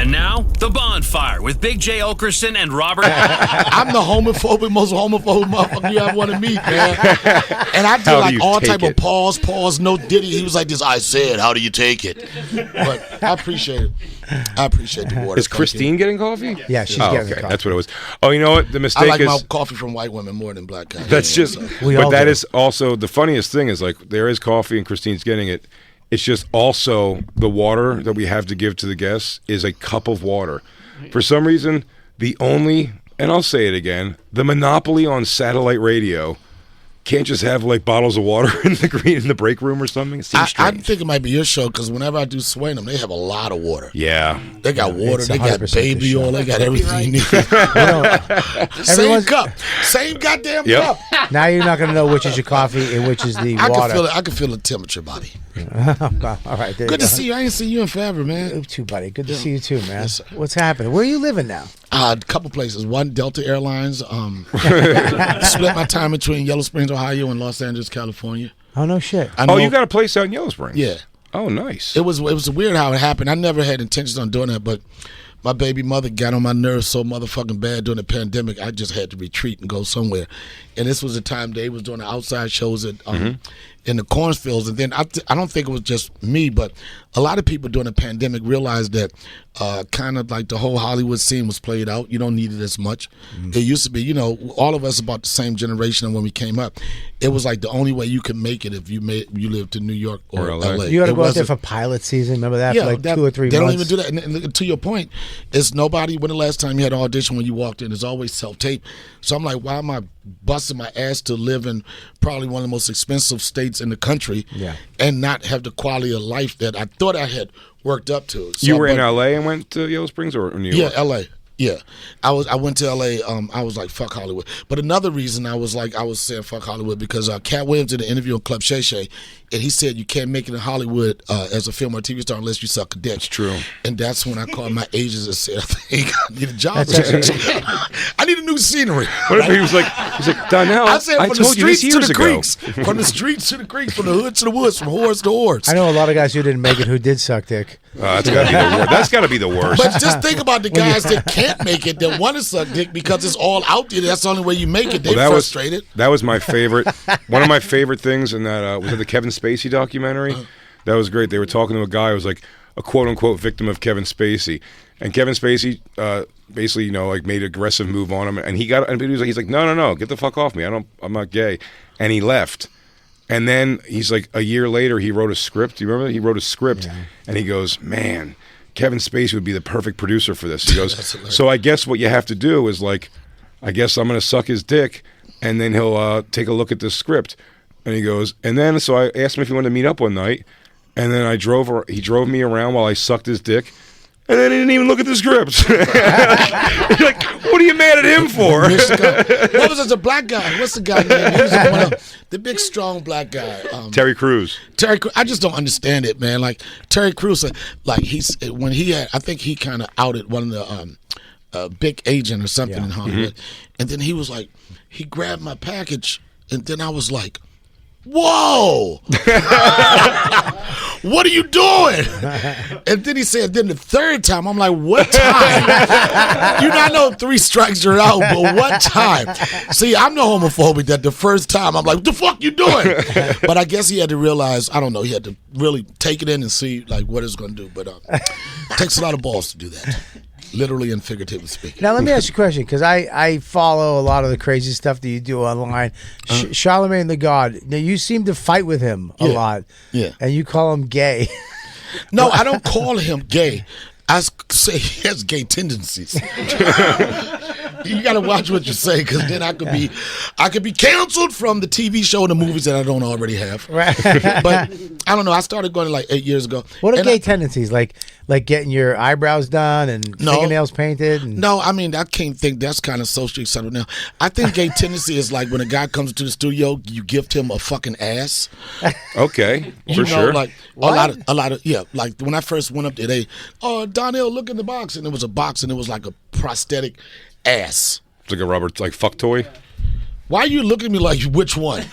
And now, The Bonfire with Big J. Okerson and Robert. I'm the most homophobic motherfucker you ever want to meet, man. And I did like all type of pause, no diddy. He was like this, I said, how do you take it? But I appreciate it. I appreciate the water. Is Christine getting coffee? Yeah, she's getting coffee. That's what it was. Oh, you know what? The mistake I like is my coffee from white women more than black guys. That's just, but that is also the funniest thing is like there is coffee and Christine's getting it. It's just also the water that we have to give to the guests is a cup of water. For some reason, the only, and I'll say it again, the monopoly on satellite radio can't just have like bottles of water in the break room or something. It seems strange. I think it might be your show because whenever I do Sway them, they have a lot of water. Yeah, they got water. They got baby oil. They got everything you need. Same cup, same goddamn cup. Now you're not going to know which is your coffee and which is the water. I can feel the temperature, buddy. All right, good to see you. I ain't seen you in forever, man. You too, buddy. Good to see you too, man. Yes, what's happening? Where are you living now? A couple places. One, Delta Airlines. Split my time between Yellow Springs, Ohio, and Los Angeles, California. Oh no shit. Oh, you got a place out in Yellow Springs? Yeah. Oh, nice. It was weird how it happened. I never had intentions on doing that, but my baby mother got on my nerves so motherfucking bad during the pandemic. I just had to retreat and go somewhere. And this was the time they was doing the outside shows at in the cornfields. And then I don't think it was just me, but a lot of people during the pandemic realized that kind of like the whole Hollywood scene was played out. You don't need it as much. It used to be, you know, all of us about the same generation when we came up. It was like the only way you could make it if you lived in New York or LA. You had to go out there for pilot season. Remember that? For like 2 or 3 months. They don't even do that. And to your point, it's nobody. When the last time you had an audition when you walked in, it's always self-tape. So I'm like, why am I busting my ass to live in probably one of the most expensive states in the country and not have the quality of life that I thought I had worked up to? So you were in LA and went to Yellow Springs or New York? Yeah, LA. Yeah, I went to LA. I was like, fuck Hollywood. But another reason I was saying fuck Hollywood because Cat Williams did an interview on Club Shay Shay, and he said you can't make it in Hollywood as a film or TV star unless you suck a dick. That's true. And that's when I called my agents and said, I think I need a job. I need a new scenery. What if he was like Donnell, I told you this years ago. From the streets to the creeks, from the hood to the woods, from horse to horse. I know a lot of guys who didn't make it who did suck dick. That's got to be the worst. But just think about the guys that can't make it, that want to suck dick because it's all out there. That's the only way you make it. They're frustrated. That was my favorite. One of my favorite things in that was the Kevin Spacey documentary. That was great. They were talking to a guy who was like a quote unquote victim of Kevin Spacey, and Kevin Spacey basically, you know, like made an aggressive move on him, and he's like, no, get the fuck off me. I'm not gay, and he left. And then he's like, a year later, he wrote a script. Do you remember? He wrote a script, and he goes, man, Kevin Spacey would be the perfect producer for this. He goes, so I guess what you have to do is like, I guess I'm going to suck his dick, and then he'll take a look at this script. And he goes, and then so I asked him if he wanted to meet up one night, and then he drove me around while I sucked his dick. And then he didn't even look at the script. Like, what are you mad at him for? What was it? A black guy? What's the guy name? He was one of the big, strong black guy. Terry Crews. I just don't understand it, man. Like Terry Crews, like I think he kind of outed one of the big agent or something in Hollywood, and then he was like, he grabbed my package, and then I was like, whoa. What are you doing? And then he said, then the third time, I'm like, what time? You not know 3 strikes you're out, but what time? See, I'm the homophobic that the first time, I'm like, what the fuck you doing? But I guess he had to realize, I don't know, he had to really take it in and see like what it's going to do. But it takes a lot of balls to do that. Literally and figuratively speaking. Now, let me ask you a question, because I follow a lot of the crazy stuff that you do online. Charlemagne the God, now you seem to fight with him a lot. Yeah. And you call him gay. No, I don't call him gay. I say he has gay tendencies. You got to watch what you say, because then I could be canceled from the TV show and the movies that I don't already have. Right. But I don't know. I started going like 8 years ago. What are gay tendencies? Like getting your eyebrows done and fingernails painted? No, I mean, I can't think that's kind of socially acceptable now. I think gay tendency is like when a guy comes to the studio, you gift him a fucking ass. Okay, for sure. Like a lot of like when I first went up there, Donnell, look in the box, and it was a box, and it was like a prosthetic ass. It's like a rubber, like fuck toy. Why are you looking at me like, which one?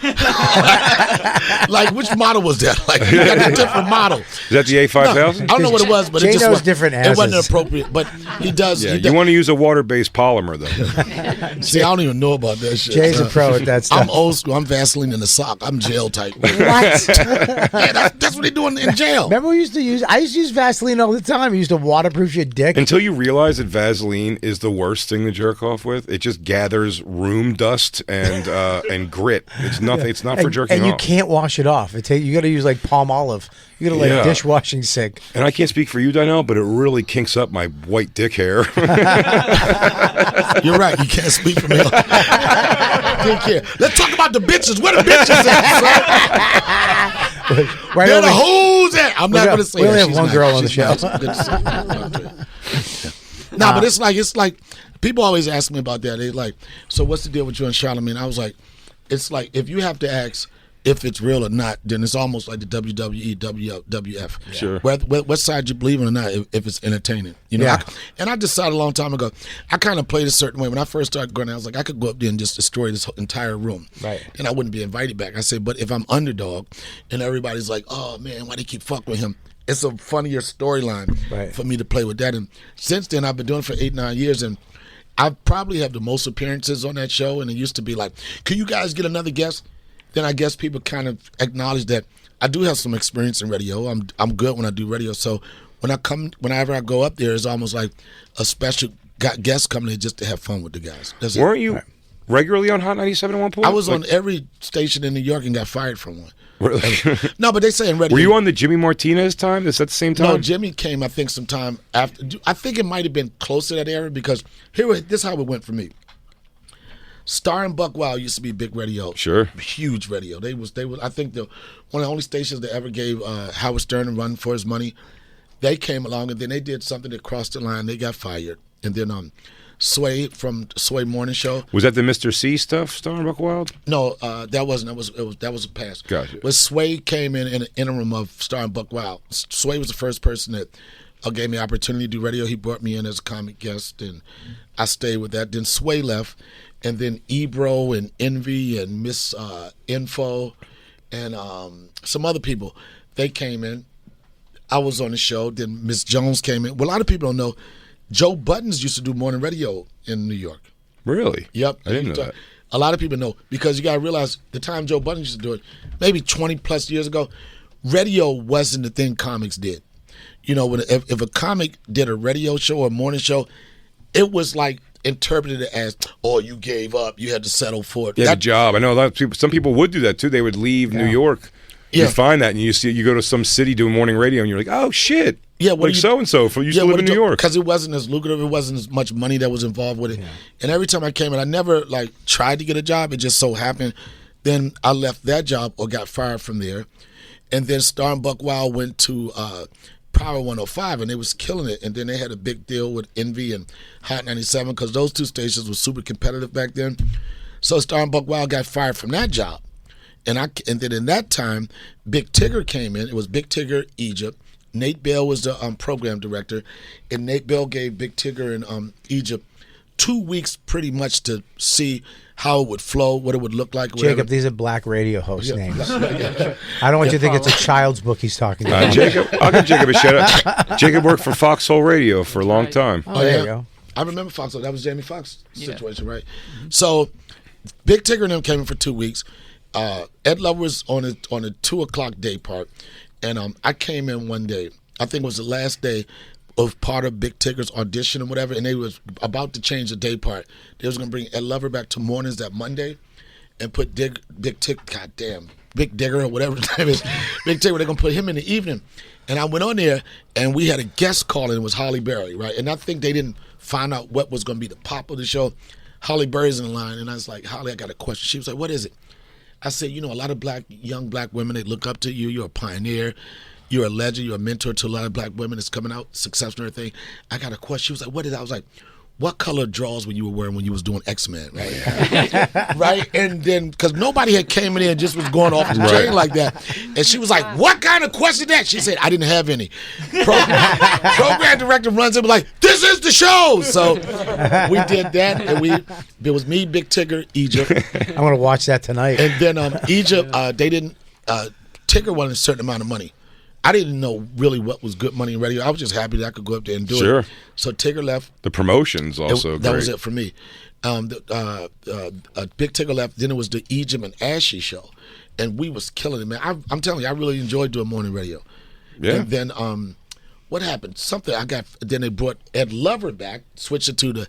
Like, which model was that? Like, you got a different model. Is that the A5000? I don't know what it was, but Jay it just knows was different It wasn't asses. appropriate, but he does. Yeah, he does. you want to use a water-based polymer, though. See, I don't even know about that shit. Jay's a pro at that stuff. I'm old school. I'm Vaseline in the sock. I'm jail type. What? Yeah, that's what they do in jail. Remember I used to use Vaseline all the time. I used to waterproof your dick. Until you realize that Vaseline is the worst thing to jerk off with. It just gathers room dust and grit. It's nothing. It's not for jerking and you off. can't wash it off. You got to use like palm olive. You got to let dishwashing sick. And I can't speak for you, Donnell, but it really kinks up my white dick hair. You're right. You can't speak for me. Take care. Let's talk about the bitches. Where the bitches at? Right Where over- the hoes at? I'm not going to say we only that. have She's one nice. girl on the She's show. nice. Good to see. No, but it's like people always ask me about that. They like, so what's the deal with you and Charlamagne? I was like, it's like if you have to ask if it's real or not, then it's almost like the WWE, WWF. Sure. What side you believe in or not, if it's entertaining. You know. Yeah. And I decided a long time ago, I kind of played a certain way. When I first started going, I was like, I could go up there and just destroy this entire room. Right. And I wouldn't be invited back. I said, but if I'm underdog, and everybody's like, oh man, why they keep fucking with him? It's a funnier storyline for me to play with that. And since then, I've been doing it for 8-9 years, and I probably have the most appearances on that show. And it used to be like, can you guys get another guest? Then I guess people kind of acknowledge that I do have some experience in radio. I'm good when I do radio. So whenever I go up there, it's almost like a special guest coming in just to have fun with the guys. That's it. Weren't you regularly on Hot 97 at one point? I was on every station in New York and got fired from one. Really? No, but they say in radio. Were you on the Jimmy Martinez time? Is that the same time? No, Jimmy came, I think, sometime after. I think it might have been close to that era because this is how it went for me. Star and Buck Wild used to be big radio. Sure. Huge radio. They was I think one of the only stations that ever gave Howard Stern a run for his money. They came along and then they did something that crossed the line. They got fired. And then Sway from Sway Morning Show. Was that the Mr. C stuff, Star and Buck Wild? No, that wasn't. That was a pass. Gotcha. But Sway came in an interim of Star and Buck Wild. Sway was the first person that gave me the opportunity to do radio. He brought me in as a comic guest, and I stayed with that. Then Sway left, and then Ebro and Envy and Miss Info and some other people, they came in. I was on the show. Then Miss Jones came in. Well, a lot of people don't know, Joe Buttons used to do morning radio in New York. Really? Yep. I didn't know that. A lot of people know because you got to realize the time Joe Budden used to do it, maybe 20 plus years ago, radio wasn't the thing comics did. You know, if a comic did a radio show or a morning show, it was like interpreted as, oh, you gave up, you had to settle for it. Yeah, the job. I know a lot of people. Some people would do that too. They would leave New York. Yeah. You find that, and you go to some city doing morning radio, and you're like, oh shit. Yeah, like so and so used to live in New York because it wasn't as lucrative. It wasn't as much money that was involved with it. Yeah. And every time I came in, I never like tried to get a job. It just so happened. Then I left that job or got fired from there, and then Star and Buck Wild went to Power 105, and they was killing it. And then they had a big deal with Envy and Hot 97 because those two stations were super competitive back then. So Star and Buck Wild got fired from that job, and then in that time, Big Tigger came in. It was Big Tigger Egypt. Nate Bell was the program director, and Nate Bell gave Big Tigger in Egypt 2 weeks pretty much to see how it would flow, what it would look like. Whatever. Jacob, these are black radio host names. I don't want you to think it's a child's book he's talking about. Jacob, I'll give Jacob a shout out. Jacob worked for Foxhole Radio for a long time. Oh, there you go. I remember Foxhole. That was Jamie Foxx's situation, right? So Big Tigger and them came in for 2 weeks. Ed Lover was on a 2:00 day part. And I came in one day, I think it was the last day of part of Big Tigger's audition or whatever, and they was about to change the day part. They was going to bring Ed Lover back to mornings that Monday and put Big Digger or whatever his name is, Big Tigger, they're going to put him in the evening. And I went on there, and we had a guest call, and it was Holly Berry, right? And I think they didn't find out what was going to be the pop of the show. Holly Berry's in the line, and I was like, Holly, I got a question. She was like, what is it? I said, you know, a lot of young black women, they look up to you. You're a pioneer. You're a legend. You're a mentor to a lot of black women that's coming out successful and everything. I got a question. She was like, what is that? I was like, what color drawers were you wearing when you was doing X-Men, right? Right? And then, because nobody had came in and just was going off the chain like that. And she was like, what kind of question is that? She said, I didn't have any. Program director runs in and was like, this is the show. So we did that. And it was me, Big Tigger, Egypt. I'm going to watch that tonight. And then Egypt, they didn't, Tigger wanted a certain amount of money. I didn't know really what was good money in radio. I was just happy that I could go up there and do it. So Tigger left. The promotions also that was it for me. Big Tigger left. Then it was the Egypt and Ashy show, and we was killing it, man. I'm telling you, I really enjoyed doing morning radio. Yeah. And then what happened? Then they brought Ed Lover back, switched it to the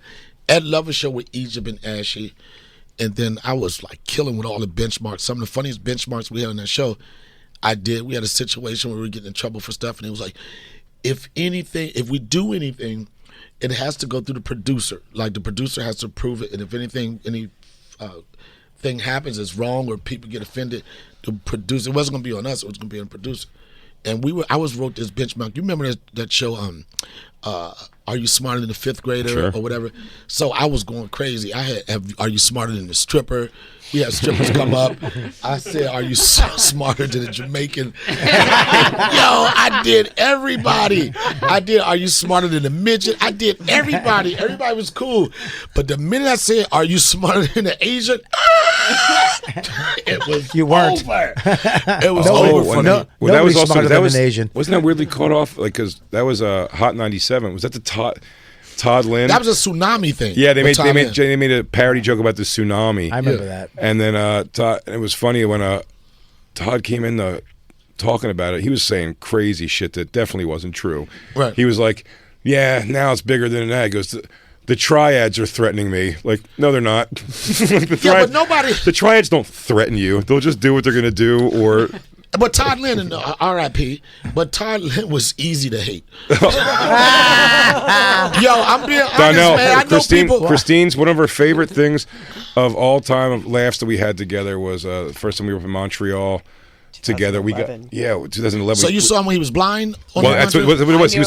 Ed Lover show with Egypt and Ashy, and then I was like killing with all the benchmarks. Some of the funniest benchmarks we had on that show. We had a situation where we were getting in trouble for stuff, and it was like, if we do anything, it has to go through the producer. Like, the producer has to approve it, and if anything thing happens that's wrong or people get offended, the producer, it wasn't going to be on us, it was going to be on the producer. And I wrote this benchmark. You remember that show, Are You Smarter Than the Fifth Grader or whatever? So I was going crazy. I had Are You Smarter Than the Stripper? We had strippers come up. I said, are you smarter than a Jamaican? Yo, I did everybody. I did, are you smarter than a midget? I did everybody. Everybody was cool. But the minute I said, are you smarter than an Asian? It was you weren't. over. It was over for me. Well, that was also, smarter than an Asian. Wasn't that weirdly caught off? Like, because that was Hot 97. Was that the Todd Lynn? That was a tsunami thing. Yeah, they made a parody joke about the tsunami. I remember that. And then it was funny when Todd came in talking about it. He was saying crazy shit that definitely wasn't true. Right. He was like, "Yeah, now it's bigger than that." He goes, "The triads are threatening me." Like, no, they're not. But nobody. The triads don't threaten you. They'll just do what they're gonna do, or. But Todd Lynn, R.I.P., but Todd Lynn was easy to hate. Yo, I'm being honest, Donnell, man. I know people. Christine's, one of her favorite things of all time of laughs that we had together was the first time we were up in Montreal together. 2011. So you saw him when he was blind? Well, that's what it was. He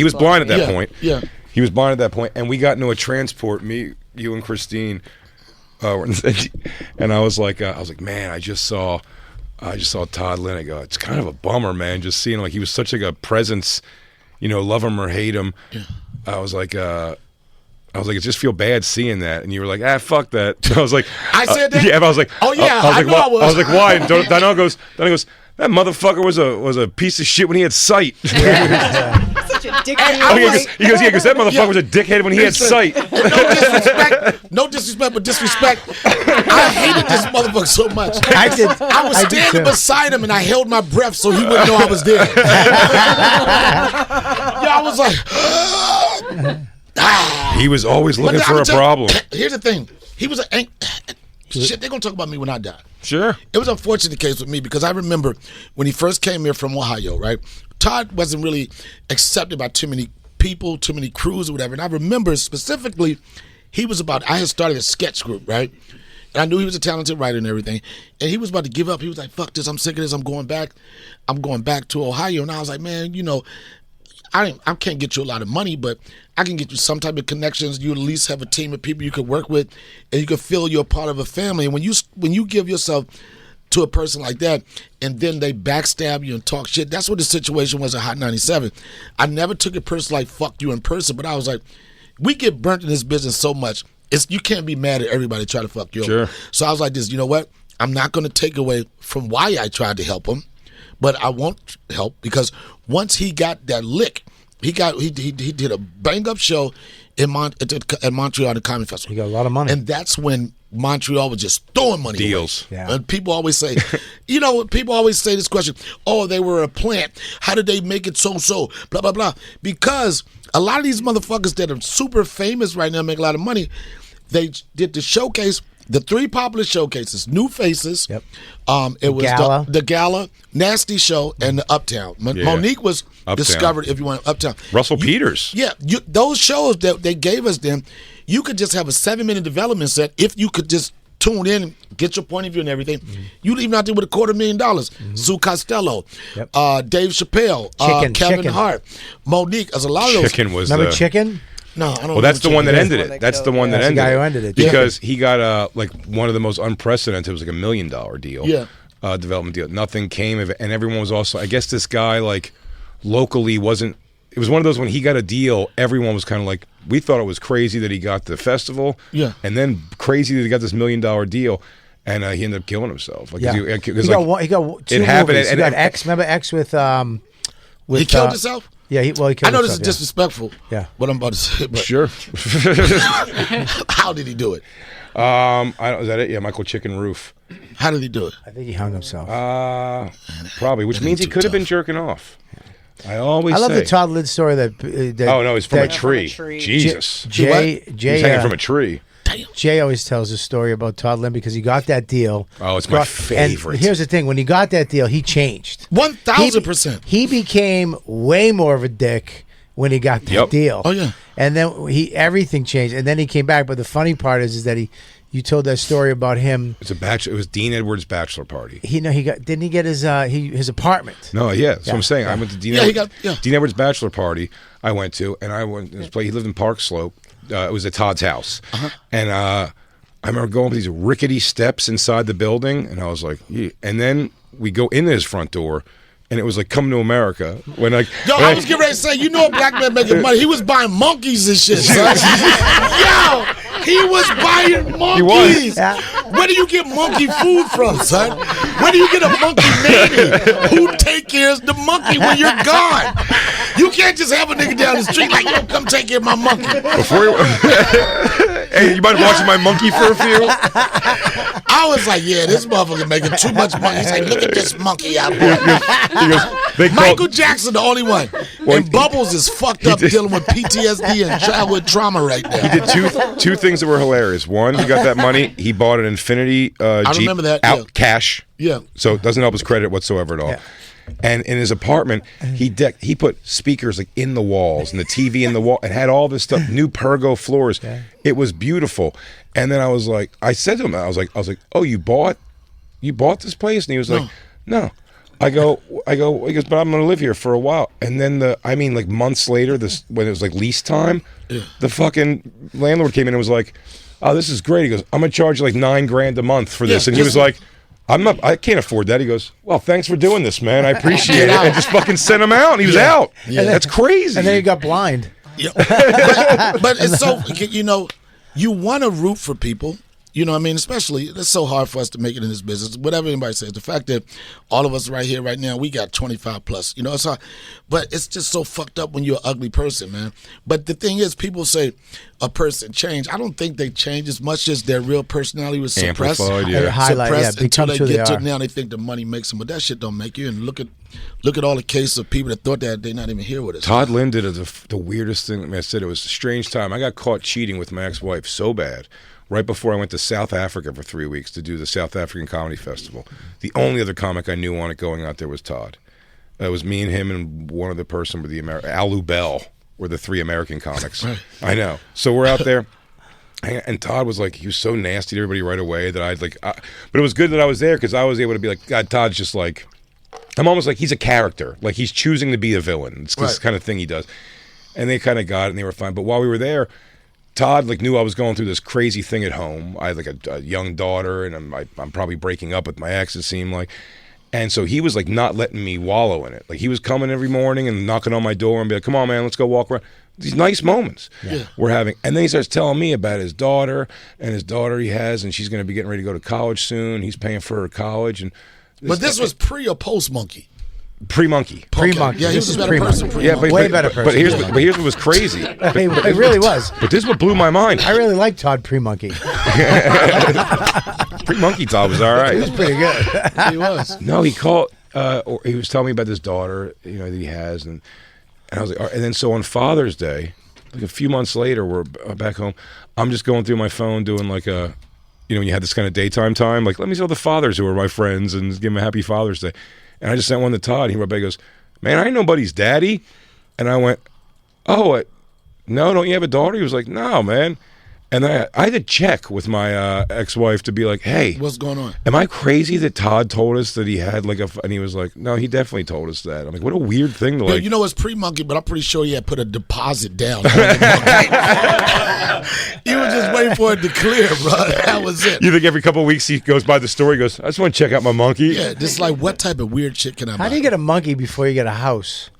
was blind at that point. Yeah. He was blind at that point, and we got into a transport, me, you, and Christine, and I was like, man, I just saw Todd Lynn. I go, it's kind of a bummer, man, just seeing like he was such like a presence, love him or hate him. Yeah. I was like, I just feel bad seeing that. And you were like, fuck that. I was like, I said that? Yeah, but I was like, oh yeah, I know I was. I was like, why? And Donnell goes, that motherfucker was a piece of shit when he had sight. Such a dickhead. He goes, that motherfucker was a dickhead when he had sight. No disrespect, but disrespect. I hated this motherfucker so much. I was standing beside him and I held my breath so he wouldn't know I was there. I was like, he was always looking for a problem. Here's the thing. He was shit, they're going to talk about me when I die. Sure. It was an unfortunate case with me because I remember when he first came here from Ohio, right? Todd wasn't really accepted by too many people, too many crews or whatever. And I remember specifically, I had started a sketch group, right? And I knew he was a talented writer and everything. And he was about to give up. He was like, fuck this, I'm sick of this, I'm going back to Ohio. And I was like, man, I can't get you a lot of money, but I can get you some type of connections. You at least have a team of people you could work with, and you can feel you're a part of a family. And when you give yourself to a person like that, and then they backstab you and talk shit, that's what the situation was at Hot 97. I never took it personally, like fuck you in person, but I was like, we get burnt in this business so much, you can't be mad at everybody trying to fuck you over. Sure. So I was like this, you know what? I'm not going to take away from why I tried to help him, but I won't help because once he got that lick, he did a bang up show at Montreal at the Comedy Festival. He got a lot of money, and that's when Montreal was just throwing money deals. Away. Yeah. And people always say, people always say this question: "Oh, they were a plant. How did they make it so? Blah blah blah." Because a lot of these motherfuckers that are super famous right now make a lot of money. They did the showcase. The three popular showcases, New Faces, Yep. It was Gala. the Gala, Nasty Show, and the Uptown. Monique was discovered, if you want, Uptown. Russell Peters. Yeah, those shows that they gave us then, you could just have a 7-minute development set if you could just tune in and get your point of view and everything. Mm-hmm. You'd even out there with $250,000. Mm-hmm. Sue Costello, yep. Dave Chappelle, Kevin Hart, Monique. As a lot of those. Chicken was Remember Chicken? No, I don't know. Well, that's the one that ended one it. that That's the killed one it. that That's the ended guy it. who ended it. Because he got like one of the most unprecedented. It was like $1 million deal. Yeah. Development deal. Nothing came of it, and everyone was also. I guess this guy like locally wasn't. It was one of those when he got a deal, everyone was kind of like, we thought it was crazy that he got the festival, Yeah. and then crazy that he got this $1 million deal, and he ended up killing himself. Like, Yeah. he He like, got 2 it happened, movies. He and- got and- X. Remember X with He killed himself? Yeah, he killed I know this is himself, yeah. disrespectful. Yeah. What I'm about to say, but sure. how did he do it? Is that it? Yeah, Michael Chicken Roof. How did he do it? I think he hung himself. Probably, which That means he ain't could too have been tough. jerking off. I always I love say. the Todd Lind story that. Oh no, he's from a that tree. tree. Jesus, Jay he's hanging from a tree. Jay always tells a story about Todd Lind because he got that deal. Oh, it's my favorite. And here's the thing: when he got that deal, he changed. 1,000%. He became way more of a dick when he got that Yep. deal. Oh, yeah. And then everything changed, and then he came back. But the funny part is that you told that story about him. It's a bachelor. It was Dean Edwards' bachelor party. Didn't he get his apartment? No, yeah, that's what Yeah, I'm saying. yeah. I went to Dean. Yeah, he Edwards, got- yeah. Dean Edwards' bachelor party. I went to, and I went to this place. He lived in Park Slope. It was at Todd's house, and I remember going up these rickety steps inside the building, and I was like, yeah. And then we go into his front door. And it was like, come to America. When like, Yo, I was getting ready to say, you know a black man making money. He was buying monkeys and shit, son. Yo, he was buying monkeys. Yeah. Where do you get monkey food from, son? Where do you get a monkey nanny who take care of the monkey when you're gone? You can't just have a nigga down the street like, yo, come take care of my monkey. before you, hey, you mind watching my monkey for a few? I was like, yeah, this motherfucker making too much money. He's like, look at this monkey out here. He goes, they Michael called, Jackson, the only one. Well, And Bubbles is fucked up did- dealing with PTSD and childhood trauma right now. he did two things that were hilarious. One, he got that money. He bought an Infinity Jeep remember that, out yeah. cash. Yeah. So it doesn't help his credit whatsoever at all. Yeah. And in his apartment, he put speakers like in the walls and the TV in the wall and had all this stuff, new Pergo floors. Yeah. It was beautiful. And then I was like, I said to him, I was like, oh, you bought this place? And he was like, no. I go, he goes, but I'm going to live here for a while. And then like months later, when it was like lease time, the fucking landlord came in and was like, oh, this is great. He goes, I'm going to charge you like $9,000 a month for this. Yeah, And he just- was like, I can't afford that. He goes, well, thanks for doing this, man. I appreciate it. And just fucking sent him out. And he was out. Yeah. That's crazy. And then he got blind. Yeah. but it's so, you want to root for people. You know what I mean? Especially, it's so hard for us to make it in this business. Whatever anybody says, the fact that all of us right here, right now, we got 25 plus. It's hard. But it's just so fucked up when you're an ugly person, man. But the thing is, people say a person changed. I don't think they change as much as their real personality was suppressed. Amplified, yeah. Highlight, Suppressed until become they who they get to are. it now. They think the money makes them, but that shit don't make you. And look at all the cases of people that thought that they're not even here with us. Todd Lind did the weirdest thing. I mean, I said it was a strange time. I got caught cheating with my ex-wife so bad right before I went to South Africa for 3 weeks to do the South African Comedy Festival. The only other comic I knew on it going out there was Todd. It was me and him and one other person with Alu Bell were the three American comics. Right. I know. So we're out there. And Todd was like, he was so nasty to everybody right away that but it was good that I was there because I was able to be like, God, Todd's just like, I'm almost like he's a character. Like he's choosing to be a villain. It's this Right. kind of thing he does. And they kind of got it and they were fine. But while we were there, Todd knew I was going through this crazy thing at home. I had a young daughter and I'm probably breaking up with my ex, it seemed like. And so he was not letting me wallow in it. Like he was coming every morning and knocking on my door and be like, come on, man, let's go walk around. These nice moments we're having. And then he starts telling me about his daughter and his daughter he has, and she's going to be getting ready to go to college soon. He's paying for her college. And But this was pre or post Monkey? pre-monkey. Pre-monkey. Yeah, he This was a is better person. pre-monkey. Yeah, pre-Monkey. Way better person. But here's what was crazy. It really was. But this is what blew my mind. I really like Todd pre-monkey. Pre-monkey Todd was all right. Pretty good. He was. No, he called. Or he was telling me about his daughter, that he has, and I was like, all right. And then so on Father's Day, like a few months later, we're back home. I'm just going through my phone doing when you had this kind of daytime time, like let me see all the fathers who are my friends and give them a happy Father's Day. And I just sent one to Todd. He wrote back, goes, man, I ain't nobody's daddy. And I went, oh, no, don't you have a daughter? He was like, no, man. And I had to check with my ex-wife to be like, hey, What's going on? am I crazy that Todd told us that he had like and he was like, no, he definitely told us that. I'm like, what a weird thing to Yeah, like. you know it's pre-monkey, but I'm pretty sure he had put a deposit down. He was just waiting for it to clear, bro. That was it. You think every couple of weeks he goes by the store, he goes, I just want to check out my monkey. Yeah, just like what type of weird shit can I buy? How do you get a monkey before you get a house?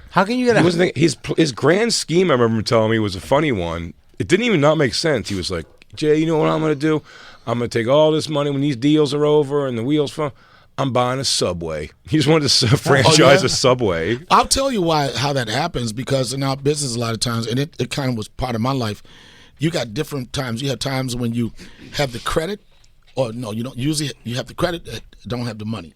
How can you get His grand scheme, I remember him telling me, was a funny one. It didn't even not make sense. He was like, Jay, you know what I'm going to do? I'm going to take all this money when these deals are over and the wheels fall. I'm buying a Subway. He just wanted to franchise a Subway. I'll tell you how that happens, because in our business a lot of times, and it kind of was part of my life, you got different times. You have times when you have the credit, or no, you don't. Usually you have the credit, don't have the money.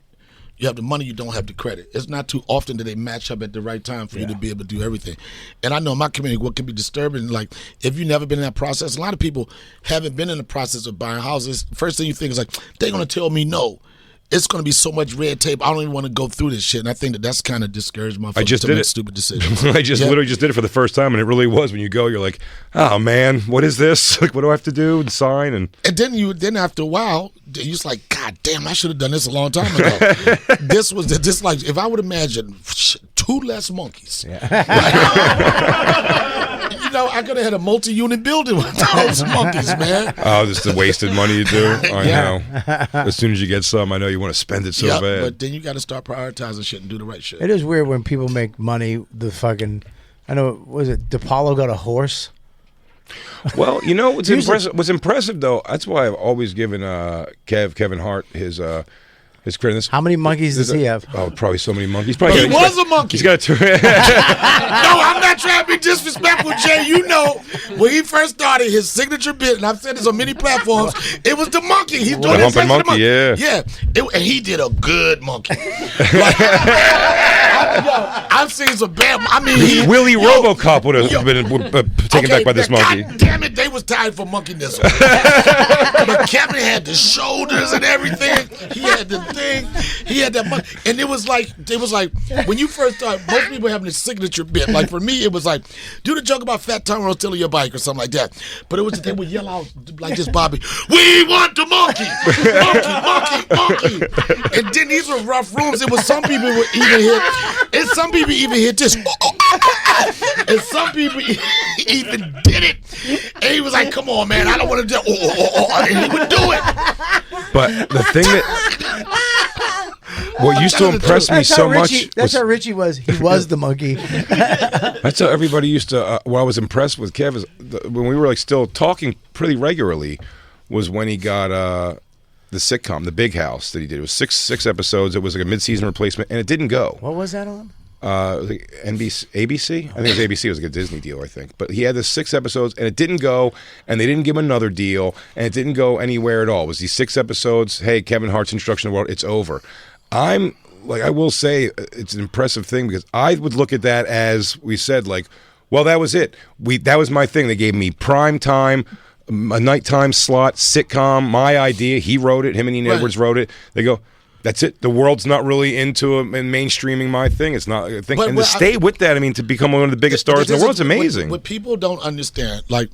You have the money, you don't have the credit. It's not too often that they match up at the right time for you to be able to do everything. And I know in my community what can be disturbing, like if you've never been in that process, a lot of people haven't been in the process of buying houses. First thing you think is like, they're going to tell me no. It's going to be so much red tape. I don't even want to go through this shit. And I think that's kind of discouraged my folks to make stupid decisions. I literally just did it for the first time, and it really was. When you go, you're like, oh man, what is this? Like, what do I have to do and sign? And then after a while, you're just like, God damn, I should have done this a long time ago. This was just like, if I would imagine 2 less monkeys. Yeah. You know, I could have had a multi-unit building with those monkeys, man. Oh, just the wasted money you do. I know. As soon as you get some, I know you want to spend it so bad. But then you got to start prioritizing shit and do the right shit. It is weird when people make money. I know, was it DePaulo got a horse? Well, you know what's impressive? What's impressive though? That's why I've always given Kevin Hart his credit. How many monkeys does he have? Oh, probably so many monkeys. He was a monkey. He's got a No, I'm not trying to be disrespectful, Jay. You know, when he first started his signature bit, and I've said this on many platforms, it was the monkey. He's doing his humping monkey, yeah. Yeah, and he did a good monkey. I've seen some bad. I mean, Willie RoboCop would have been taken back by this monkey. God damn it, they was tired for monkeyness. But Kevin had the shoulders and everything. He had the thing. He had that monkey, and it was like when you first started. Most people having a signature bit. Like for me, it was like do the joke about Fat Tom stealing your bike or something like that. But it was they would yell out like this, Bobby. We want the monkey, monkey. And then these were rough rooms. It was some people would even hit. And some people even hit this. And some people even did it. And he was like, come on, man, I don't want to do it. And he would do it. But the thing that... What used to impress me so much... That's how Richie was. He was the monkey. That's how everybody used to... what I was impressed with Kev is when we were like still talking pretty regularly was when he got... the sitcom, The Big House, that he did. It was six episodes. It was like a mid-season replacement, and it didn't go. What was that on? Like NBC, ABC? I think it was ABC. It was like a Disney deal, I think. But he had this 6 episodes, and it didn't go, and they didn't give him another deal, and it didn't go anywhere at all. It was these 6 episodes. Hey, Kevin Hart's introduction to the world, it's over. I will say it's an impressive thing because I would look at that as we said, like, well, that was it. That was my thing. They gave me prime time, a nighttime slot, sitcom, my idea. He wrote it. Him and Ian Edwards wrote it. They go, that's it. The world's not really into it and mainstreaming my thing. It's not a thing. And to stay with that, I mean, to become one of the biggest stars in the world is amazing. What people don't understand, like,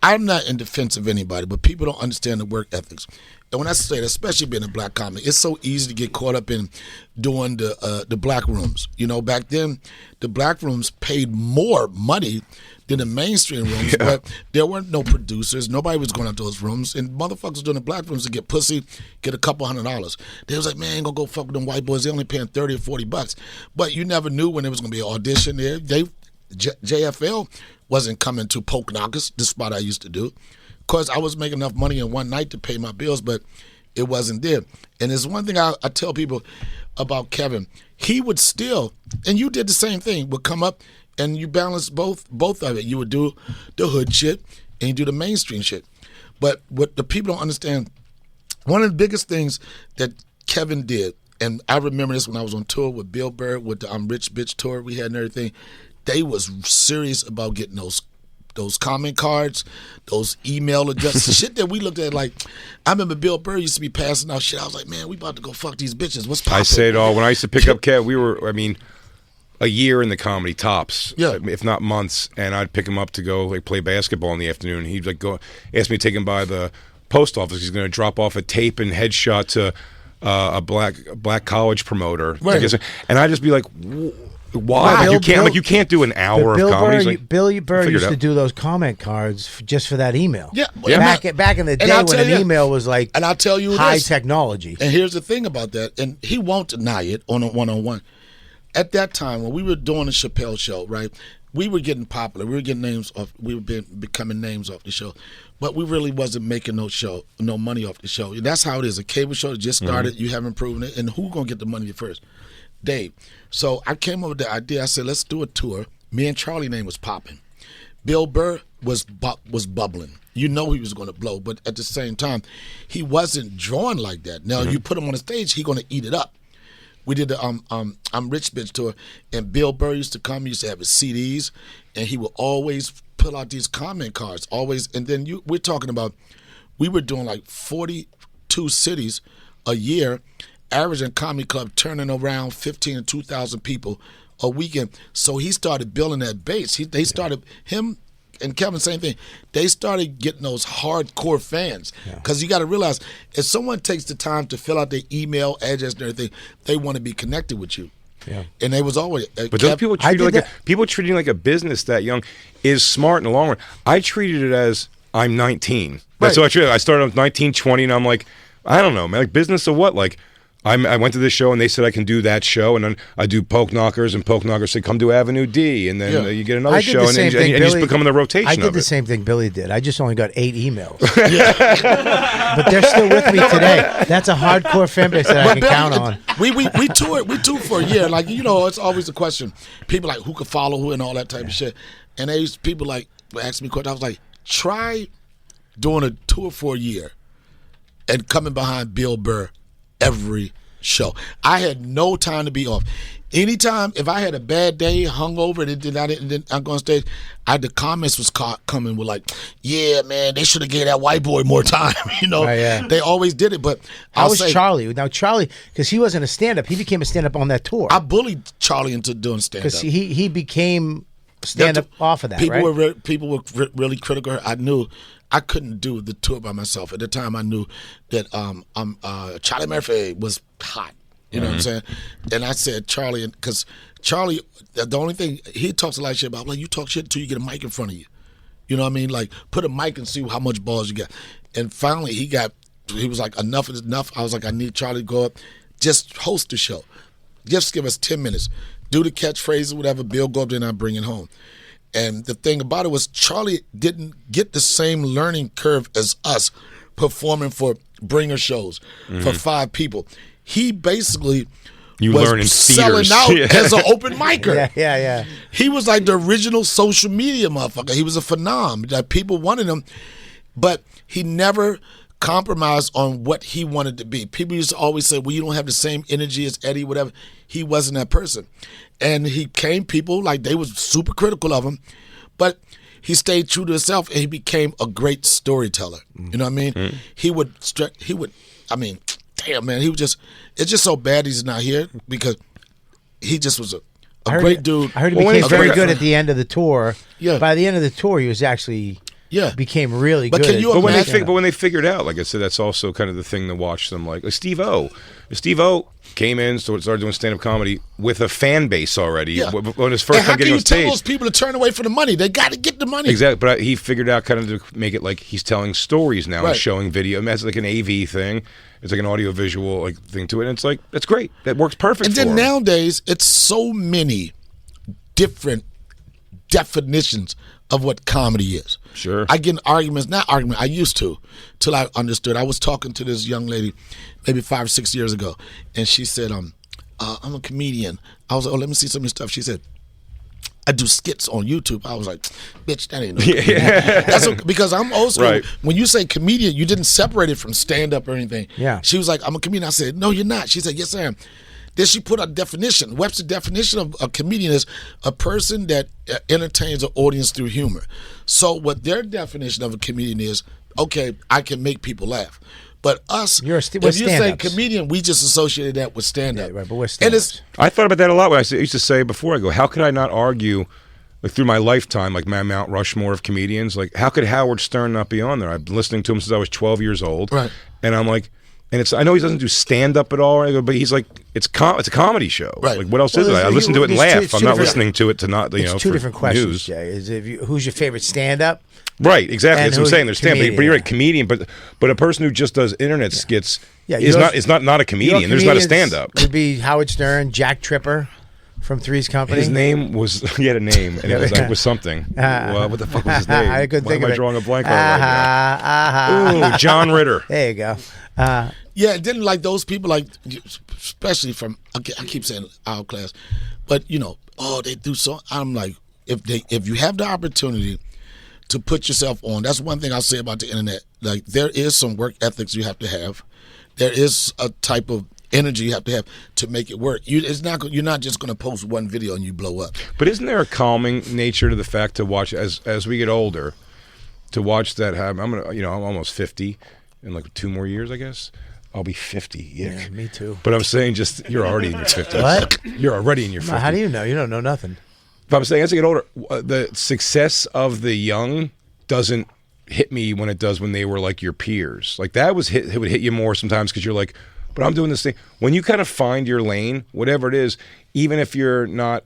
I'm not in defense of anybody, but people don't understand the work ethics. And when I say that, especially being a black comic, it's so easy to get caught up in doing the black rooms. You know, back then, the black rooms paid more money than the mainstream rooms, but there weren't no producers. Nobody was going out those rooms, and motherfuckers doing the black rooms to get pussy, get a couple $100. They was like, man, I ain't gonna go fuck with them white boys. They only paying $30 or $40, but you never knew when there was gonna be an audition there. JFL wasn't coming to Poke Knockers, the spot I used to do, because I was making enough money in one night to pay my bills, but it wasn't there. And there's one thing I tell people about Kevin. He would still, and you did the same thing, would come up and you balance both of it. You would do the hood shit and you do the mainstream shit. But what the people don't understand, one of the biggest things that Kevin did, and I remember this when I was on tour with Bill Burr with the I'm Rich Bitch tour we had and everything, they was serious about getting those comment cards, those email addresses, shit that we looked at like, I remember Bill Burr used to be passing out shit. I was like, man, we about to go fuck these bitches. What's poppin'? I say it all. When I used to pick up Kev, a year in the comedy tops, Yeah. if not months, and I'd pick him up to go like play basketball in the afternoon. He'd like go ask me to take him by the post office. He's going to drop off a tape and headshot to a black college promoter, Right. I guess. And I'd just be like, why? You can't do an hour of comedy. Bill Burr figure it used to out. do those comment cards just for that email. Yeah. Back in the day I'll when tell an you- email was like and I'll tell you high this. technology. And here's the thing about that, and he won't deny it on a one-on-one. At that time, when we were doing the Chappelle show, right, we were getting popular. We were getting names off. We were becoming names off the show, but we really wasn't making no money off the show. That's how it is. A cable show that just started. You haven't proven it, and who gonna get the money first? Dave. So I came up with the idea. I said, let's do a tour. Me and Charlie name was popping. Bill Burr was bubbling. You know he was going to blow, but at the same time, he wasn't drawn like that. Now you put him on the stage, he going to eat it up. We did the I'm Rich Bitch tour, and Bill Burr used to come. He used to have his CDs, and he would always pull out these comment cards. Always, and then we're talking about we were doing like 42 cities a year, averaging comedy club turning around 15 to 2,000 people a weekend. So he started building that base. They started him. And Kevin, same thing. They started getting those hardcore fans because you got to realize if someone takes the time to fill out their email address and everything, they want to be connected with you. Yeah, and they was always. But those people people treating it like a business that young is smart in the long run. I treated it as I'm 19. That's what I treated. I started at 19, 20, and I'm like, I don't know, man. Like business of what? Like. I went to this show and they said I can do that show, and then I do Poke Knockers, and Poke Knockers said come do Avenue D, and then you get another show, and you just become in the rotation. I did the same thing Billy did. I just only got 8 emails, but they're still with me today. That's a hardcore fan base that I can count on. We toured for a year. Like it's always a question. People like who could follow who and all that type of shit. And people like ask me questions. I was like, try doing a tour for a year and coming behind Bill Burr every show. I had no time to be off. Anytime, if I had a bad day, hungover, and I didn't go on stage, the comments was coming with like, yeah, man, they should have gave that white boy more time. They always did it. But How was Charlie? Now Charlie, because he wasn't a stand-up, he became a stand-up on that tour. I bullied Charlie into doing stand-up because he became stand-up off of that. People were really critical. I knew I couldn't do the tour by myself. At the time, I knew that Charlie Murphy was hot. You know what I'm saying? And I said, Charlie, because Charlie, the only thing, he talks a lot of shit about, I'm like, you talk shit until you get a mic in front of you. You know what I mean? Like, put a mic and see how much balls you got. And finally, he was like, enough is enough. I was like, I need Charlie to go up, just host the show. Just give us 10 minutes. Do the catchphrases, whatever. Bill go up there and I bring it home. And the thing about it was Charlie didn't get the same learning curve as us performing for bringer shows for 5 people. He basically was selling out as an open micer. Yeah. He was like the original social media motherfucker. He was a phenom. That people wanted him, but he never compromised on what he wanted to be. People used to always say, well, you don't have the same energy as Eddie, whatever. He wasn't that person. And people, like, they was super critical of him, but he stayed true to himself, and he became a great storyteller. You know what I mean? He would, damn, man, it's just so bad he's not here because he just was a great dude. I heard he became very good at the end of the tour. Yeah. By the end of the tour, he was actually... became really good. But when they figured out, like I said, that's also kind of the thing to watch them. Like Steve-O. Steve-O came in, started doing stand-up comedy with a fan base already. Yeah. When his first time getting on stage. How can you tell those people to turn away from the money? They got to get the money. Exactly, but he figured out kind of to make it like he's telling stories now and showing video. It's like an AV thing. It's like an audio-visual thing to it. And it's like, that's great. That works perfect and for him. And then nowadays, it's so many different definitions of what comedy is. Sure. I get in I used to, till I understood. I was talking to this young lady maybe 5 or 6 years ago, and she said, I'm a comedian. I was like, let me see some of your stuff. She said, I do skits on YouTube. I was like, bitch, that ain't no comedian. That's because I'm old school. Right. When you say comedian, you didn't separate it from stand-up or anything. Yeah. She was like, I'm a comedian. I said, no, you're not. She said, yes, I am. Then she put a definition. Webster's definition of a comedian is a person that entertains an audience through humor. So what their definition of a comedian is, okay, I can make people laugh. But us, we're if you say stand-ups. comedian, we just associated that with stand-up. Yeah, right, but we're And it's stand-ups. I thought about that a lot. When I used to say before, I go, how could I not argue, like through my lifetime, like my Mount Rushmore of comedians, like how could Howard Stern not be on there? I've been listening to him since I was 12 years old, Right. And I'm like, and it's I know he doesn't do stand up at all, but he's like, it's a comedy show, Right. Like what else is it? there's- I listen to it and there's two- laugh. it's I'm two not different- listening to it to not It's two for different questions, news. Jay. Is who's your favorite stand-up? Right, exactly. And That's what I'm who's saying. There's stand, comedian, but you're yeah. right, comedian. But a person who just does internet skits Yeah, is yours- not a comedian. There's not a stand up. Would be Howard Stern, Jack Tripper from Three's Company. His name was he had a name and it was like was something. Well, what the fuck was his name? I couldn't Why think am of I it. drawing a blank on it right now? Ooh, John Ritter. There you go. Yeah, it didn't like those people, like especially from I keep saying our class, but they do so. I'm like, if you have the opportunity to put yourself on, that's one thing I'll say about the internet. Like there is some work ethics you have to have. There is a type of energy you have to make it work. You're not just going to post one video and you blow up. But isn't there a calming nature to the fact to watch as we get older, to watch that happen? I'm almost 50 in like 2 more years, I guess. I'll be 50. Yuck. Yeah, me too. But I'm saying you're already in your 50s. What? You're already in your 50s. How do you know? You don't know nothing. But I'm saying as I get older, the success of the young doesn't hit me when it does when they were like your peers. Like that it would hit you more sometimes because you're like, but I'm doing this thing. When you kind of find your lane, whatever it is, even if you're not,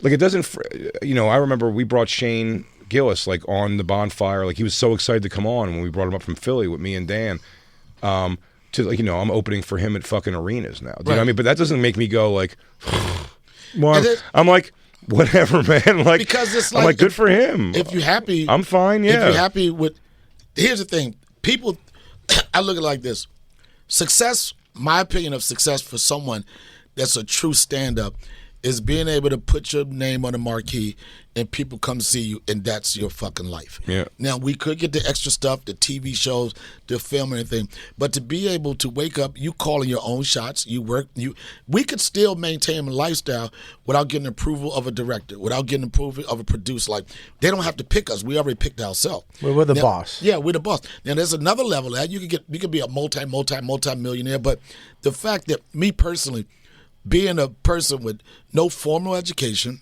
like it doesn't, I remember we brought Shane Gillis like on the Bonfire. Like he was so excited to come on when we brought him up from Philly with me and Dan. To like, I'm opening for him at fucking arenas now. Do you know what I mean? But that doesn't make me go like, well, I'm like, whatever, man. Like, because it's I'm like, good for him. If you're happy, I'm fine. Yeah. If you're happy with, here's the thing, people. I look at it like this: success. My opinion of success for someone that's a true stand-up is being able to put your name on a marquee and people come see you, and that's your fucking life. Yeah. Now, we could get the extra stuff, the TV shows, the film and everything, but to be able to wake up, you calling your own shots, we could still maintain a lifestyle without getting approval of a director, without getting approval of a producer. Like, they don't have to pick us. We already picked ourselves. We're the boss. Yeah, we're the boss. Now, there's another level that you could be a multi-millionaire, but the fact that me personally, being a person with no formal education,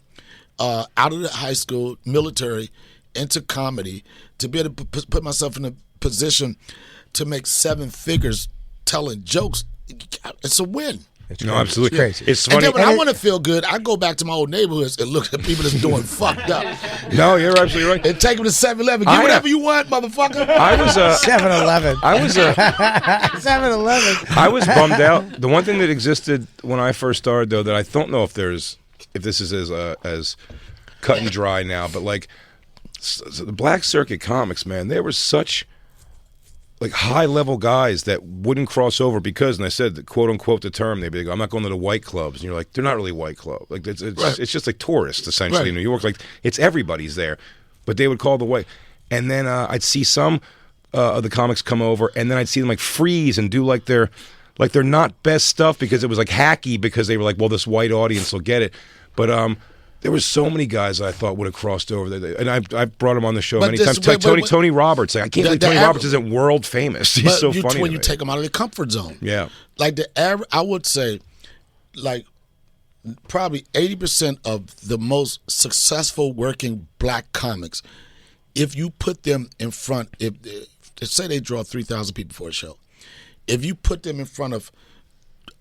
out of the high school, military, into comedy, to be able to put myself in a position to make 7 figures telling jokes, it's a win. No, absolutely. It's crazy. It's And funny. then when I want to feel good, I go back to my old neighborhoods and look at people that's doing fucked up. No, you're absolutely right. And take them to 7-Eleven. Get whatever you want, motherfucker. I was 7-Eleven. I was 7-Eleven. I was bummed out. The one thing that existed when I first started, though, that I don't know if this is as cut and dry now, but like the Black Circuit comics, man, they were such like high level guys that wouldn't cross over because, and I said, quote unquote, the term, they'd be like, I'm not going to the white clubs, and you're like, they're not really white club, like it's just like tourists essentially in New York, like it's everybody's there, but they would call the white, and then I'd see some of the comics come over, and then I'd see them like freeze and do like their not best stuff because it was like hacky because they were like, well, this white audience will get it, but there was so many guys that I thought would have crossed over there, and I brought them on the show many times. Tony Roberts, like, I can't believe Tony Roberts isn't world famous. He's so funny. When you take them out of their comfort zone, yeah, like the average, I would say, like probably 80% of the most successful working black comics, if you put them in front, if say they draw 3,000 people for a show, if you put them in front of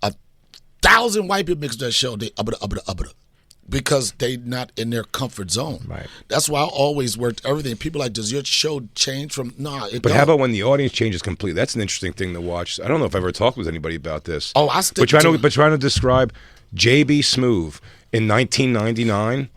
1,000 white people mixed that show, they because they not in their comfort zone. Right. That's why I always worked everything. People are like, does your show change from? Nah, it But don't. how about when the audience changes completely? That's an interesting thing to watch. I don't know if I've ever talked with anybody about this. Oh, I stick but trying to to trying to describe J.B. Smoove in 1999,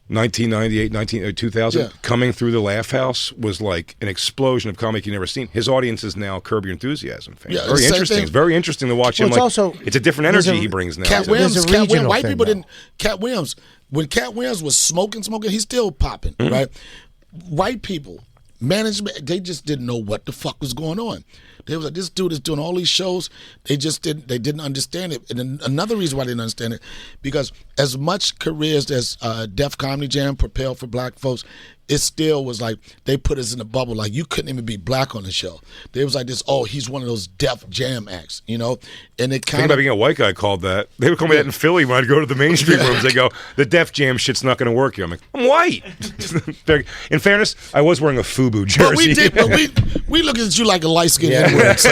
1998, 2000, Yeah. coming through the Laugh House was like an explosion of comic you've never seen. His audience is now Curb Your Enthusiasm fans. Yeah, Very same interesting. thing. It's very interesting to watch him. Well, it's Like, also- it's a different there's energy a- he brings now. Cat to- Williams, There's a Cat Williams, regional white thing, people though. didn't. Cat Williams, when Cat Williams was smoking, he's still popping, Mm-hmm. right? White people, management, they just didn't know what the fuck was going on. They was like, this dude is doing all these shows. They didn't understand it. And then another reason why they didn't understand it, because as much careers as Def Comedy Jam propelled for black folks, it still was like they put us in a bubble. Like you couldn't even be black on the show. They was like this. Oh, he's one of those Def Jam acts, you know. And it kind Think about being a white guy called that. They would call me that in Philly when I'd go to the mainstream rooms. They go, the Def Jam shit's not going to work here. I'm like, I'm white. In fairness, I was wearing a FUBU jersey. But we did. But we looked at you like a light skinned N-word. So.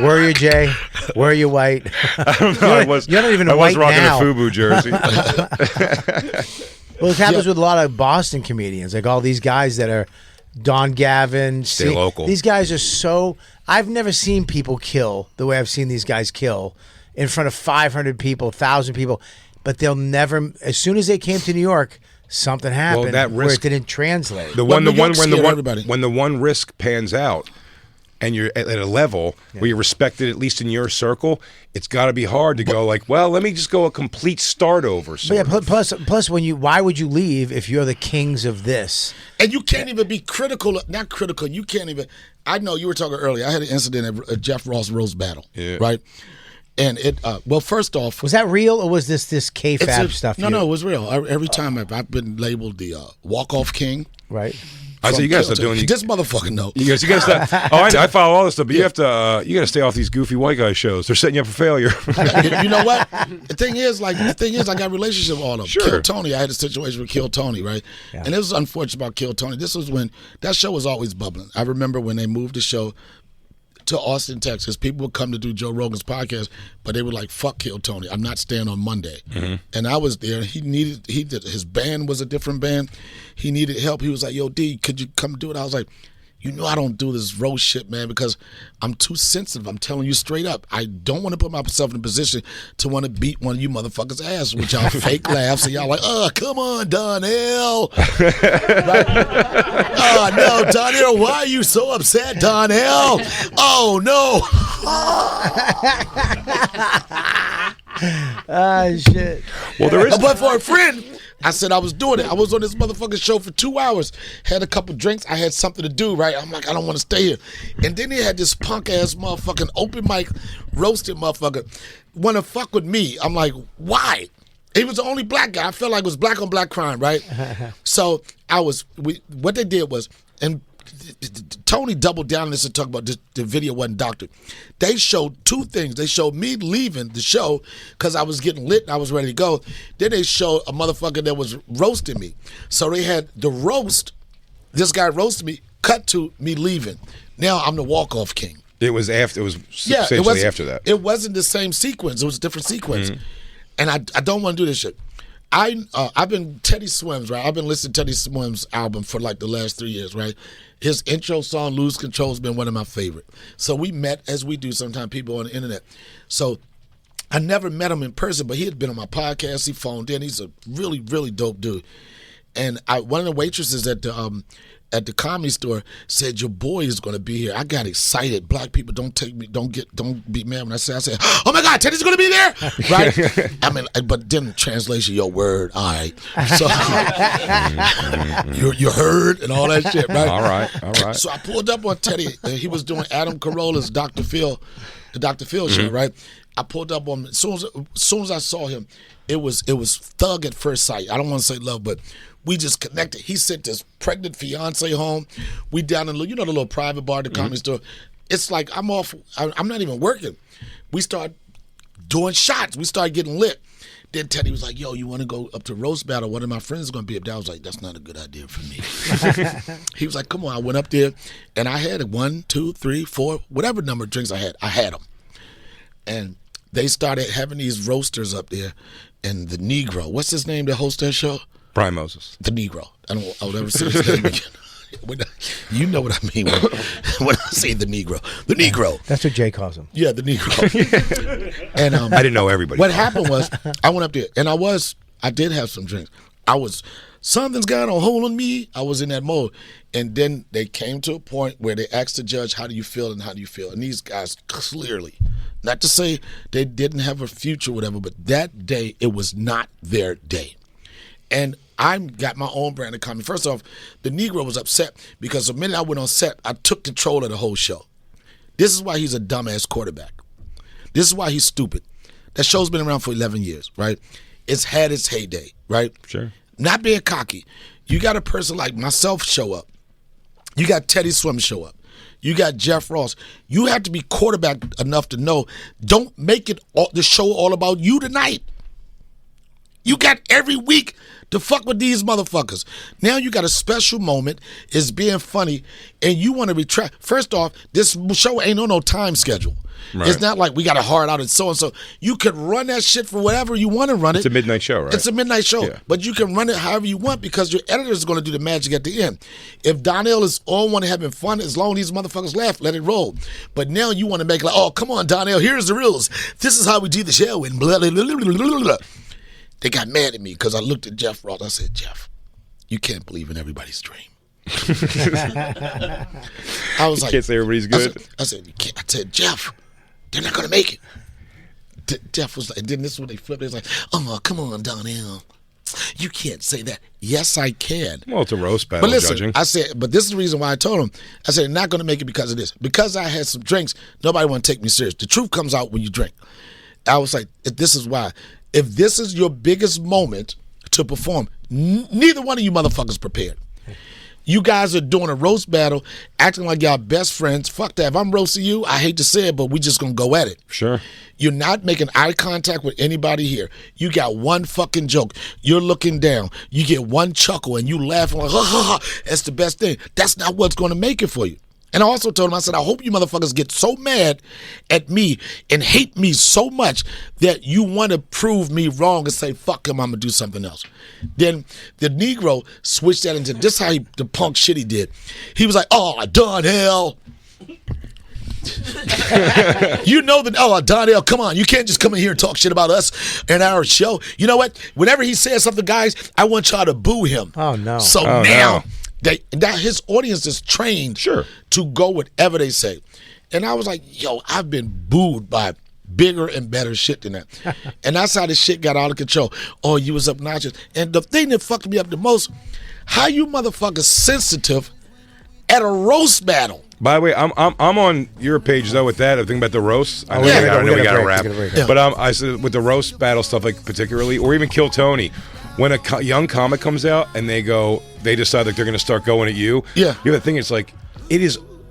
Were you, Jay? Were you white? I don't know. You're not even I was white rocking now. a FUBU jersey. Well, it happens with a lot of Boston comedians, like all these guys that are Don Gavin. Stay local. These guys are so. I've never seen people kill the way I've seen these guys kill in front of 500 people, 1,000 people, but they'll never. As soon as they came to New York, something happened that where risk- it didn't translate. New York scared everybody. When the one risk pans out, and you're at a level where you're respected, at least in your circle, it's got to be hard to go like, well, let me just go a complete start over. But yeah, plus, why would you leave if you're the kings of this? And you can't even be critical. Not critical. You can't even. I know you were talking earlier. I had an incident at Jeff Ross Rose Battle. Yeah. Right. And it. Well, first off, Was that real or was this K-Fab stuff? No, it was real. Every time I've been labeled the walk-off king. Right. I said you guys start doing this motherfucker know. You guys start. Oh, I follow all this stuff, but you have to. You got to stay off these goofy white guy shows. They're setting you up for failure. You know what? The thing is, I got a relationship with all of them. Sure. Kill Tony, I had a situation with Kill Tony, right? Yeah. And it was unfortunate about Kill Tony. This was when that show was always bubbling. I remember when they moved the show to Austin, Texas, people would come to do Joe Rogan's podcast, but they were like, fuck Kill Tony. I'm not staying on Monday. Mm-hmm. And I was there. His band was a different band. He needed help. He was like, yo, D, could you come do it? I was like, you know I don't do this roast shit, man, because I'm too sensitive. I'm telling you straight up. I don't want to put myself in a position to want to beat one of you motherfuckers' ass with y'all fake laughs and y'all like, come on, Donnell. Right? Oh, no, Donnell, why are you so upset, Donnell? Oh, no. Shit. Well, there is. But for a friend, I said I was doing it. I was on this motherfucking show for 2 hours. Had a couple drinks. I had something to do, right? I'm like, I don't want to stay here. And then he had this punk-ass motherfucking open mic roasted motherfucker want to fuck with me. I'm like, why? He was the only black guy. I felt like it was black on black crime, right? So what they did was, and Tony doubled down on this and talked about the video wasn't doctored. They showed two things. They showed me leaving the show because I was getting lit and I was ready to go. Then they showed a motherfucker that was roasting me. So they had the roast, this guy roasted me, cut to me leaving. Now I'm the walk-off king. It was after. It was essentially after that. It wasn't the same sequence. It was a different sequence. Mm-hmm. And I don't want to do this shit. I've been Teddy Swims, right? I've been listening to Teddy Swims' album for like the last 3 years, right? His intro song, Lose Control, has been one of my favorite. So we met, as we do sometimes, people on the internet. So I never met him in person, but he had been on my podcast. He phoned in. He's a really, really dope dude. And one of the waitresses at the Comedy Store said, your boy is going to be here. I got excited. Black people don't be mad when I said, oh my God, Teddy's going to be there, right? I mean, but then translation, your word, all right. So you heard and all that shit, right? All right. So I pulled up on Teddy. He was doing Adam Carolla's Dr. Phil, the Dr. Phil show, right? I pulled up on him. As soon as I saw him, it was thug at first sight. I don't want to say love, but we just connected. He sent his pregnant fiance home. We down in the little private bar at the Comedy Store. It's like I'm off. I'm not even working. We start doing shots. We start getting lit. Then Teddy was like, yo, you want to go up to Roast Battle? One of my friends is going to be up there. I was like, that's not a good idea for me. He was like, come on. I went up there, and I had 1, 2, 3, 4, whatever number of drinks I had them. And they started having these roasters up there, and the Negro, what's his name that hosts that show? Brian Moses. The Negro. I'll never say his name again. You know what I mean when I say the Negro. The Negro. That's what Jay calls him. Yeah, the Negro. And I didn't know everybody. What happened was, I went up there, and I did have some drinks. Something's got a hold on me. I was in that mode. And then they came to a point where they asked the judge, how do you feel and how do you feel? And these guys clearly, not to say they didn't have a future or whatever, but that day, it was not their day. And I got my own brand of comedy. First off, the Negro was upset because the minute I went on set, I took control of the whole show. This is why he's a dumbass quarterback. This is why he's stupid. That show's been around for 11 years, right? It's had its heyday, right? Sure. Not being cocky. You got a person like myself show up. You got Teddy Swim show up. You got Jeff Ross. You have to be quarterback enough to know, don't make it the show all about you tonight. You got every week to fuck with these motherfuckers. Now you got a special moment. It's being funny, and you want to retract. First off, this show ain't on no time schedule. Right. It's not like we got to hard out and so and so. You could run that shit for whatever you want to run it. It's a midnight show, right? It's a midnight show, Yeah. but you can run it however you want because your editor is going to do the magic at the end. If Donnell is all one having fun, as long as these motherfuckers laugh, let it roll. But now you want to make like, oh, come on, Donnell, here's the rules. This is how we do the show, and blah, blah, blah, blah, blah, blah. They got mad at me because I looked at Jeff Ross. I said, Jeff, you can't believe in everybody's dream. I was like, can't say everybody's good. I said, you can't. I said, Jeff, they're not going to make it. Jeff was like, then this is when they flipped. They was like, oh, come on, Donnell. You can't say that. Yes, I can. Well, it's a roast battle, But listen, judging. I said, but this is the reason why I told him. I said, not going to make it because of this. Because I had some drinks, nobody want to take me serious. The truth comes out when you drink. I was like, this is why. If this is your biggest moment to perform, neither one of you motherfuckers prepared. You guys are doing a roast battle, acting like y'all best friends. Fuck that. If I'm roasting you, I hate to say it, but we just going to go at it. Sure. You're not making eye contact with anybody here. You got one fucking joke. You're looking down. You get one chuckle and you laughing like, ha, ha, ha. That's the best thing. That's not what's going to make it for you. And I also told him, I said, I hope you motherfuckers get so mad at me and hate me so much that you want to prove me wrong and say, fuck him, I'm going to do something else. Then the Negro switched that into this how the punk shit he did. He was like, oh, Donnell. You know that, oh, Donnell, come on. You can't just come in here and talk shit about us and our show. You know what? Whenever he says something, guys, I want y'all to boo him. Oh, no. So Oh, now... no. That his audience is trained to go whatever they say. And I was like, yo, I've been booed by bigger and better shit than that. And that's how this shit got out of control. Oh, you was obnoxious. And the thing that fucked me up the most, how you motherfuckers sensitive at a roast battle. By the way, I'm on your page though with that. I think about the roast. I know, yeah, I know we got to break, wrap. we gotta break. Yeah. But I said with the roast battle stuff, like particularly, or even Kill Tony, when a young comic comes out and they decide like they're going to start going at you. Yeah. You have the thing. It's like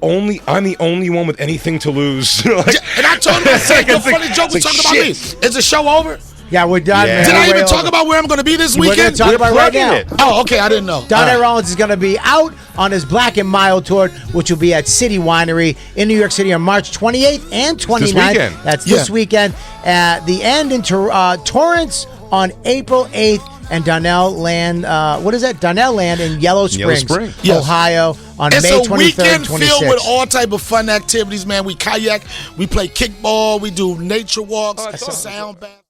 I'm the only one with anything to lose. Like, And I told him, I said, your funny joke was like, talking about me. shit. Is the show over? Yeah, we're done. Yeah. man. Did I We're even way talk over. about where I'm going to be this We're going weekend? to talk about right now. plugging it. Oh, okay, I didn't know. Donnell Rawlings is going to be out on his Black and Mild tour, which will be at City Winery in New York City on March 28th and 29th. This weekend. That's this Yeah. weekend. The end in Torrance on April 8th. And Donnell Land, what is that? Donnell Land in Yellow Springs, Spring. Yes. Ohio on It's May a 23rd weekend and 26th. filled with all type of fun activities, man. We kayak, we play kickball, we do nature walks, Oh, that's awesome. sound bath.